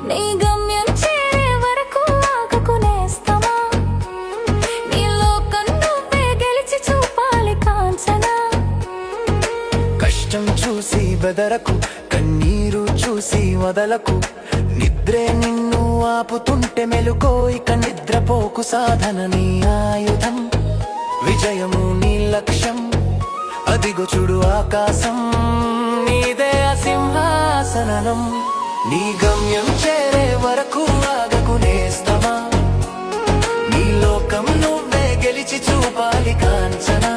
నీ గమ్యం చేరే వరకు ఆగకునేస్తమా నీ లోకం నువ్వే గెలిచి చూపాలి కాంచనా కష్టం చూసి బెదరకు కన్నీరు చూసి వదలకు నిద్రే నిన్ను ఆపుతుంటే మెలుకో ఇక నిద్రపోకు సాధన నీ ఆయుధం విజయము నీ లక్ష్యం అదిగో చూడు ఆకాశం నీదే సింహాసనం నీ గమ్యం చేరే వరకు ఆగకునేస్తమా నీ లోకం నువ్వే గెలిచి చూపాలి కాంచనా